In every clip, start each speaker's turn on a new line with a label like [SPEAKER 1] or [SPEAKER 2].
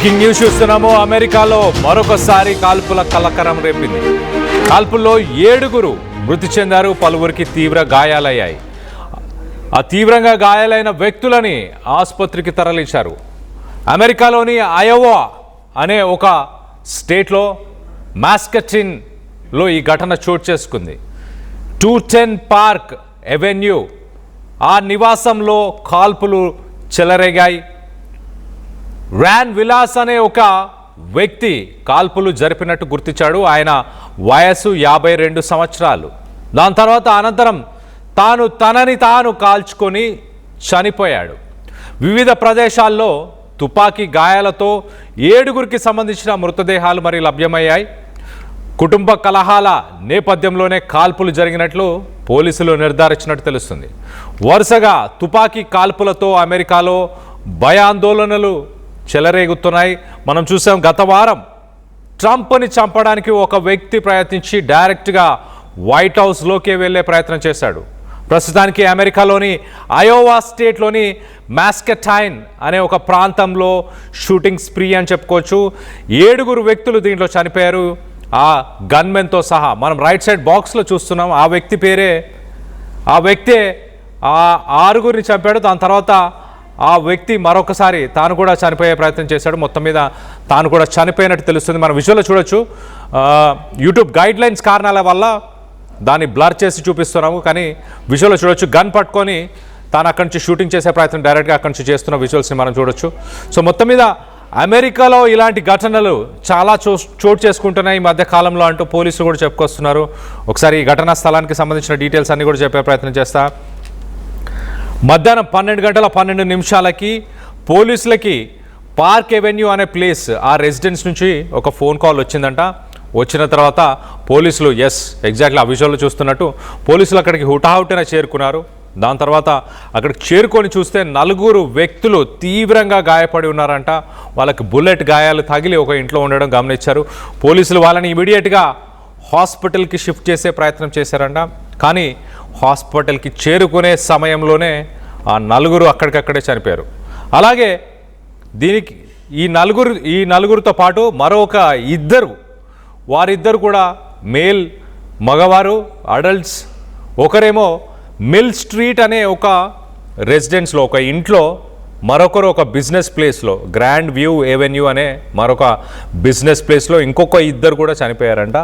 [SPEAKER 1] Breaking news చూస్తున్నాము. అమెరికాలో మరొకసారి కాల్పుల కలకరం రేపింది. కాల్పుల్లో 7 మృతి చెందారు, పలువురికి తీవ్ర గాయాలయ్యాయి. ఆ తీవ్రంగా గాయాలైన వ్యక్తులని ఆసుపత్రికి తరలించారు. అమెరికాలోని అయోవా అనే ఒక స్టేట్లో మాస్కటిన్లో ఈ ఘటన చోటు చేసుకుంది. 210 పార్క్ ఎవెన్యూ ఆ నివాసంలో కాల్పులు చెలరేగాయి. ర్యాన్ విలాస్ అనే ఒక వ్యక్తి కాల్పులు జరిపినట్టు గుర్తించాడు. ఆయన వయసు 52 సంవత్సరాలు. దాని తర్వాత అనంతరం తనని తాను కాల్చుకొని చనిపోయాడు. వివిధ ప్రదేశాల్లో తుపాకీ గాయాలతో 7 సంబంధించిన మృతదేహాలు మరి లభ్యమయ్యాయి. కుటుంబ కలహాల నేపథ్యంలోనే కాల్పులు జరిగినట్లు పోలీసులు నిర్ధారించినట్టు తెలుస్తుంది. వరుసగా తుపాకీ కాల్పులతో అమెరికాలో భయాందోళనలు చెలరేగుతున్నాయి. మనం చూసాం, గత వారం ట్రంప్ని చంపడానికి ఒక వ్యక్తి ప్రయత్నించి డైరెక్ట్గా వైట్ హౌస్లోకి వెళ్ళే ప్రయత్నం చేశాడు. ప్రస్తుతానికి అమెరికాలోని అయోవా స్టేట్లోని మాస్కటైన్ అనే ఒక ప్రాంతంలో షూటింగ్ స్ప్రీ అని చెప్పుకోవచ్చు. 7 వ్యక్తులు దీంట్లో చనిపోయారు, ఆ గన్మెన్తో సహా. మనం రైట్ సైడ్ బాక్స్లో చూస్తున్నాం. ఆ వ్యక్తే ఆ 6 చంపాడు. దాని తర్వాత ఆ వ్యక్తి మరొకసారి తాను కూడా చనిపోయే ప్రయత్నం చేశాడు. మొత్తం మీద తాను కూడా చనిపోయినట్టు తెలుస్తుంది. మనం విజువల్లో చూడొచ్చు. యూట్యూబ్ గైడ్ లైన్స్ కారణాల వల్ల దాన్ని బ్లర్ చేసి చూపిస్తున్నాము, కానీ విజువల్లో చూడొచ్చు. గన్ పట్టుకొని తాను అక్కడి నుంచి షూటింగ్ చేసే ప్రయత్నం డైరెక్ట్గా అక్కడి నుంచి చేస్తున్న విజువల్స్ని మనం చూడొచ్చు. సో మొత్తం మీద అమెరికాలో ఇలాంటి ఘటనలు చాలా చోటు చేసుకుంటున్నాయి ఈ మధ్య కాలంలో అంటూ పోలీసులు కూడా చెప్పుకొస్తున్నారు. ఒకసారి ఈ ఘటనా స్థలానికి సంబంధించిన డీటెయిల్స్ అన్నీ కూడా చెప్పే ప్రయత్నం చేస్తా. మధ్యాహ్నం 12:12 పోలీసులకి పార్క్ ఎవెన్యూ అనే ప్లేస్, ఆ రెసిడెన్స్ నుంచి ఒక ఫోన్ కాల్ వచ్చిందంట. వచ్చిన తర్వాత పోలీసులు ఎగ్జాక్ట్లీ ఆ విజువల్లో చూస్తున్నట్టు పోలీసులు అక్కడికి హుటాహుటిన చేరుకున్నారు. దాని తర్వాత అక్కడికి చేరుకొని చూస్తే 4 వ్యక్తులు తీవ్రంగా గాయపడి ఉన్నారంట. వాళ్ళకి బుల్లెట్ గాయాలు తగిలి ఒక ఇంట్లో ఉండడం గమనించారు. పోలీసులు వాళ్ళని ఇమీడియట్గా హాస్పిటల్కి షిఫ్ట్ చేసే ప్రయత్నం చేశారంట. కానీ హాస్పిటల్కి చేరుకునే సమయంలోనే ఆ 4 అక్కడికక్కడే చనిపోయారు. అలాగే దీనికి ఈ నలుగురితో పాటు మరొక 2 వారిద్దరు కూడా మగవారు అడల్ట్స్. ఒకరేమో మిల్ స్ట్రీట్ అనే ఒక రెసిడెన్స్లో, ఒక ఇంట్లో, మరొకరు ఒక బిజినెస్ ప్లేస్లో, గ్రాండ్ వ్యూ ఎవెన్యూ అనే మరొక బిజినెస్ ప్లేస్లో ఇంకొక 2 కూడా చనిపోయారంట.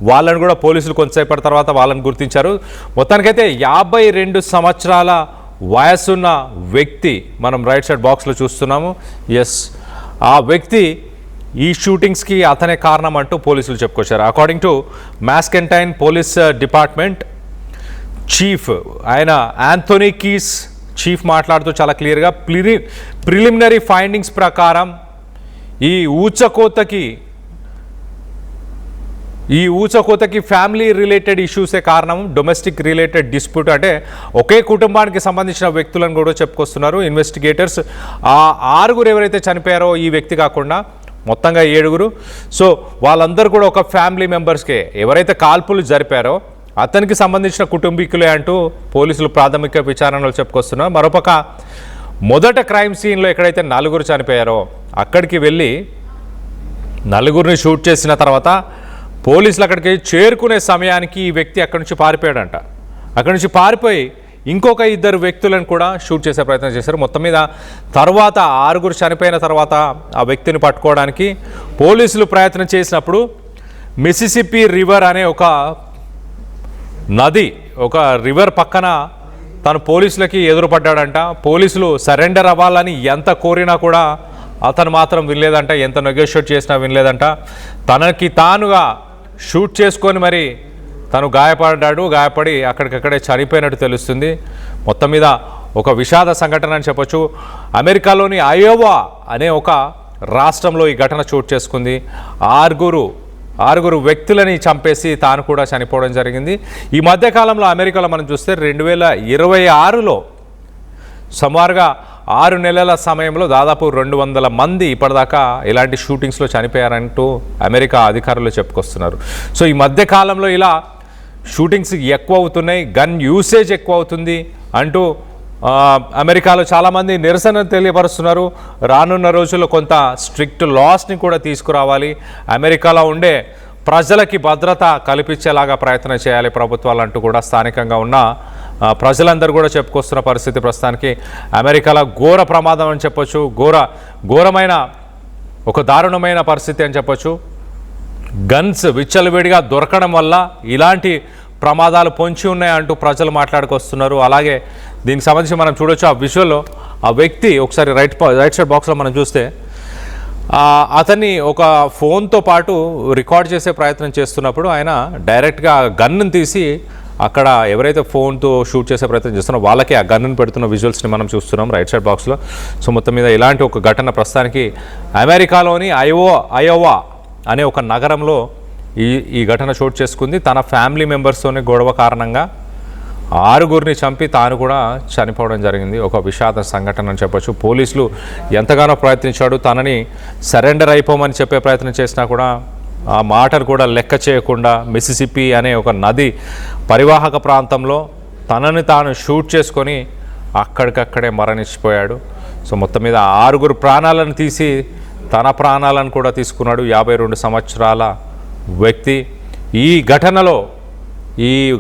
[SPEAKER 1] వాళ్ళని కూడా పోలీసులు కొంతసేపటి తర్వాత వాళ్ళని గుర్తించారు. మొత్తానికైతే 52 సంవత్సరాల వయసున్న వ్యక్తి మనం రైట్ సైడ్ బాక్స్లో చూస్తున్నాము. ఆ వ్యక్తి ఈ షూటింగ్స్కి అతనే కారణం అంటూ పోలీసులు చెప్పుకొచ్చారు. According to Muscatine police department chief ఆయన యాంథోనీ కీస్ చీఫ్ మాట్లాడుతూ చాలా క్లియర్గా ప్రిలిమినరీ ఫైండింగ్స్ ప్రకారం ఈ ఊచకోతకి ఫ్యామిలీ రిలేటెడ్ ఇష్యూసే కారణం, డొమెస్టిక్ రిలేటెడ్ డిస్ప్యూట్, అంటే ఒకే కుటుంబానికి సంబంధించిన వ్యక్తులను కూడా చెప్పుకొస్తున్నారు ఇన్వెస్టిగేటర్స్. ఆ 6 ఎవరైతే చనిపోయారో ఈ వ్యక్తి కాకుండా మొత్తంగా 7. సో వాళ్ళందరూ కూడా ఒక ఫ్యామిలీ మెంబర్స్కే, ఎవరైతే కాల్పులు జరిపారో అతనికి సంబంధించిన కుటుంబీకులే అంటూ పోలీసులు ప్రాథమిక విచారణలో చెప్పుకొస్తున్నారు. మరోపక్క మొదట క్రైమ్ సీన్లో ఎక్కడైతే 4 చనిపోయారో అక్కడికి వెళ్ళి 4 షూట్ చేసిన తర్వాత పోలీసులు అక్కడికి చేరుకునే సమయానికి ఈ వ్యక్తి అక్కడి నుంచి పారిపోయాడంట. అక్కడి నుంచి పారిపోయి ఇంకొక 2 వ్యక్తులను కూడా షూట్ చేసే ప్రయత్నం చేశారు. మొత్తం మీద తర్వాత 6 చనిపోయిన తర్వాత ఆ వ్యక్తిని పట్టుకోవడానికి పోలీసులు ప్రయత్నం చేసినప్పుడు మిసిసిపి రివర్ అనే ఒక నది, ఒక రివర్ పక్కన తను పోలీసులకి ఎదురుపడ్డాడంట. పోలీసులు సరెండర్ అవ్వాలని ఎంత కోరినా కూడా అతను మాత్రం వినలేదంట, ఎంత నెగోషియేట్ చేసినా వినలేదంట. తనకి తానుగా షూట్ చేసుకొని మరి తను గాయపడి అక్కడికక్కడే చనిపోయినట్టు తెలుస్తుంది. మొత్తం మీద ఒక విషాద సంఘటన అని చెప్పొచ్చు. అమెరికాలోని అయోవా అనే ఒక రాష్ట్రంలో ఈ ఘటన చోటు చేసుకుంది. 6 వ్యక్తులని చంపేసి తాను కూడా చనిపోవడం జరిగింది. ఈ మధ్యకాలంలో అమెరికాలో మనం చూస్తే 2026లో సుమారుగా 6 నెలల సమయంలో దాదాపు 200 మంది ఇప్పటిదాకా ఇలాంటి షూటింగ్స్లో చనిపోయారంటూ అమెరికా అధికారులు చెప్పుకొస్తున్నారు. సో ఈ మధ్యకాలంలో ఇలా షూటింగ్స్ ఎక్కువ అవుతున్నాయి, గన్ యూసేజ్ ఎక్కువ అవుతుంది అంటూ అమెరికాలో చాలామంది నిరసన తెలియపరుస్తున్నారు. రానున్న రోజుల్లో కొంత స్ట్రిక్ట్ లాస్ని కూడా తీసుకురావాలి, అమెరికాలో ఉండే ప్రజలకి భద్రత కల్పించేలాగా ప్రయత్నం చేయాలి ప్రభుత్వాలు అంటూ కూడా స్థానికంగా ఉన్న ప్రజలందరూ కూడా చెప్పుకొస్తున్న పరిస్థితి ప్రస్తుతానికి. అమెరికాలో ఘోర ప్రమాదం అని చెప్పొచ్చు, ఘోరమైన ఒక దారుణమైన పరిస్థితి అని చెప్పొచ్చు. గన్స్ విచ్చలవిడిగా దొరకడం వల్ల ఇలాంటి ప్రమాదాలు పొంచి ఉన్నాయంటూ ప్రజలు మాట్లాడుకొస్తున్నారు. అలాగే దీనికి సంబంధించి మనం చూడొచ్చు ఆ విజువల్లో ఆ వ్యక్తి ఒకసారి రైట్ సైడ్ బాక్స్లో మనం చూస్తే అతన్ని ఒక ఫోన్తో పాటు రికార్డ్ చేసే ప్రయత్నం చేస్తున్నప్పుడు ఆయన డైరెక్ట్గా గన్ను తీసి అక్కడ ఎవరైతే ఫోన్తో షూట్ చేసే ప్రయత్నం చేస్తున్నారో వాళ్ళకి ఆ గన్నును పెడుతున్న విజువల్స్ని మనం చూస్తున్నాం రైట్ సైడ్ బాక్స్లో. సో మొత్తం మీద ఇలాంటి ఒక ఘటన ప్రస్తుతానికి అమెరికాలోని అయోవా అనే ఒక నగరంలో ఈ ఘటన చోటు చేసుకుంది. తన ఫ్యామిలీ మెంబర్స్తోనే గొడవ కారణంగా 6గురిని చంపి తాను కూడా చనిపోవడం జరిగింది. ఒక విషాద సంఘటన అని చెప్పొచ్చు. పోలీసులు ఎంతగానో ప్రయత్నించాడు, తనని సరెండర్ అయిపోమని చెప్పే ప్రయత్నం చేసినా కూడా ఆ మాటను కూడా లెక్క చేయకుండా మిసిసిపి అనే ఒక నది పరివాహక ప్రాంతంలో తనని తాను షూట్ చేసుకొని అక్కడికక్కడే మరణించిపోయాడు. సో మొత్తం మీద 6గురు ప్రాణాలను తీసి తన ప్రాణాలను కూడా తీసుకున్నాడు 52 సంవత్సరాల వ్యక్తి. ఈ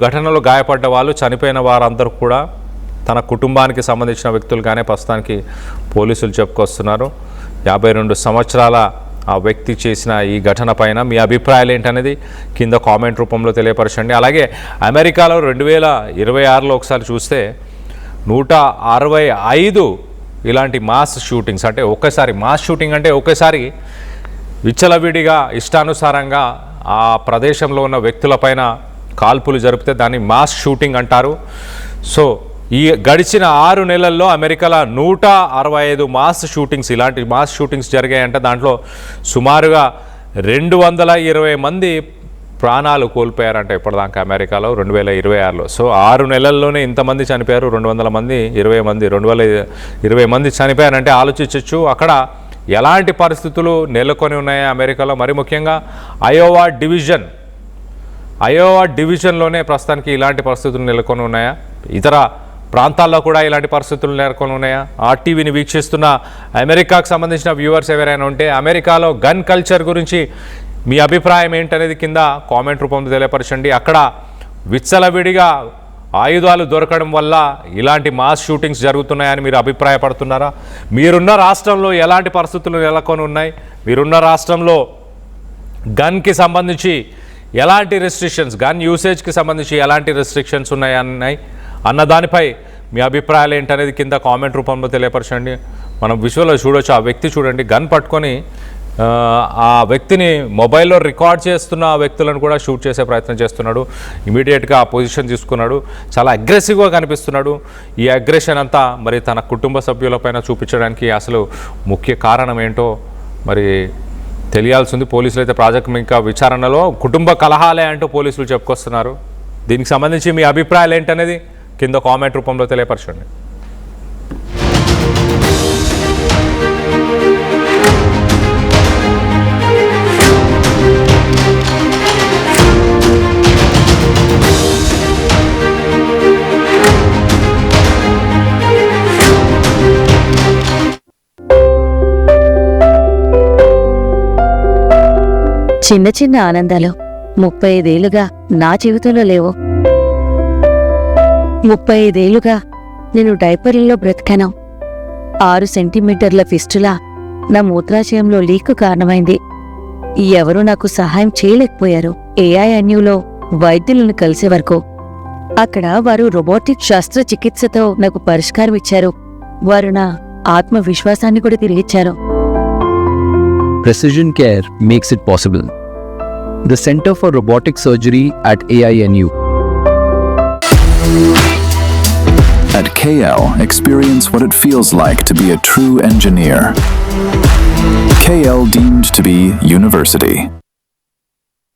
[SPEAKER 1] ఘటనలో గాయపడ్డ వాళ్ళు, చనిపోయిన వారందరూ కూడా తన కుటుంబానికి సంబంధించిన వ్యక్తులుగానే ప్రస్తుతానికి పోలీసులు చెప్పుకొస్తున్నారు. 52 సంవత్సరాల ఆ వ్యక్తి చేసిన ఈ ఘటన పైన మీ అభిప్రాయాలు ఏంటనేది కింద కామెంట్ రూపంలో తెలియపరచండి. అలాగే అమెరికాలో 2026లో ఒకసారి చూస్తే 165 ఇలాంటి మాస్ షూటింగ్స్, అంటే మాస్ షూటింగ్ అంటే ఒక్కసారి విచ్చలవిడిగా ఇష్టానుసారంగా ఆ ప్రదేశంలో ఉన్న వ్యక్తులపైన కాల్పులు జరిపితే దాన్ని మాస్ షూటింగ్ అంటారు. సో ఈ గడిచిన 6 నెలల్లో అమెరికాలో 165 మాస్ షూటింగ్స్, ఇలాంటి మాస్ షూటింగ్స్ జరిగాయంటే దాంట్లో సుమారుగా 220 మంది ప్రాణాలు కోల్పోయారంట ఇప్పటిదాకా అమెరికాలో 2026లో. సో 6 నెలల్లోనే ఇంతమంది చనిపోయారు, 200 మంది 220 మంది చనిపోయారంటే ఆలోచించవచ్చు అక్కడ ఎలాంటి పరిస్థితులు నెలకొని ఉన్నాయో అమెరికాలో. మరి ముఖ్యంగా అయోవా డివిజన్లోనే ప్రస్తుతానికి ఇలాంటి పరిస్థితులు నెలకొని ఉన్నాయా, ఇతర ప్రాంతాల్లో కూడా ఇలాంటి పరిస్థితులు నెలకొని ఉన్నాయా? ఆర్టీవీని వీక్షిస్తున్న అమెరికాకు సంబంధించిన వ్యూవర్స్ ఎవరైనా ఉంటే అమెరికాలో గన్ కల్చర్ గురించి మీ అభిప్రాయం ఏంటనేది కింద కామెంట్ రూపంలో తెలియపరచండి. అక్కడ విచ్చలవిడిగా ఆయుధాలు దొరకడం వల్ల ఇలాంటి మాస్ షూటింగ్స్ జరుగుతున్నాయని మీరు అభిప్రాయపడుతున్నారా? మీరున్న రాష్ట్రంలో ఎలాంటి పరిస్థితులు నెలకొని ఉన్నాయి? మీరున్న రాష్ట్రంలో గన్కి సంబంధించి ఎలాంటి రెస్ట్రిక్షన్స్, గన్ యూసేజ్కి సంబంధించి ఎలాంటి రెస్ట్రిక్షన్స్ ఉన్నాయి అన్న దానిపై మీ అభిప్రాయాలు ఏంటనేది కింద కామెంట్ రూపంలో తెలియపరచండి. మనం విజువల్లో చూడొచ్చు, ఆ వ్యక్తి చూడండి గన్ పట్టుకొని ఆ వ్యక్తిని మొబైల్లో రికార్డ్ చేస్తున్న వ్యక్తులను కూడా షూట్ చేసే ప్రయత్నం చేస్తున్నాడు. ఇమీడియట్గా ఆ పొజిషన్ తీసుకున్నాడు, చాలా అగ్రెసివ్గా కనిపిస్తున్నాడు. ఈ అగ్రెషన్ అంతా మరి తన కుటుంబ సభ్యులపైన చూపించడానికి అసలు ముఖ్య కారణం ఏంటో మరి తెలియాల్సింది. పోలీసులు అయితే ప్రాథమిక విచారణలో కుటుంబ కలహాలే అంటూ పోలీసులు చెప్పుకొస్తున్నారు. దీనికి సంబంధించి మీ అభిప్రాయాలు ఏంటనేది కింద కామెంట్ రూపంలో తెలియపరచండి.
[SPEAKER 2] చిన్న చిన్న ఆనందాలు 35 ఏళ్లుగా నా జీవితంలో లేవు. 35 ఏళ్లుగా నేను డైపర్లలో బ్రతికాను. 6 సెంటీమీటర్ల ఫిస్టులా నా మూత్రాశయంలో లీకు కారణమైంది. ఎవరూ నాకు సహాయం చేయలేకపోయారు. ఏఐఎన్యూలో వైద్యులను కలిసే వరకు. అక్కడ వారు రోబోటిక్ శస్త్రచికిత్సతో నాకు పరిష్కారం ఇచ్చారు. వారు నా ఆత్మవిశ్వాసాన్ని కూడా తిరిగిచ్చారు.
[SPEAKER 3] Precision Care makes it possible. The Center for Robotic Surgery at AINU.
[SPEAKER 4] At KL, experience what it feels like to be a true engineer. KL deemed to be university.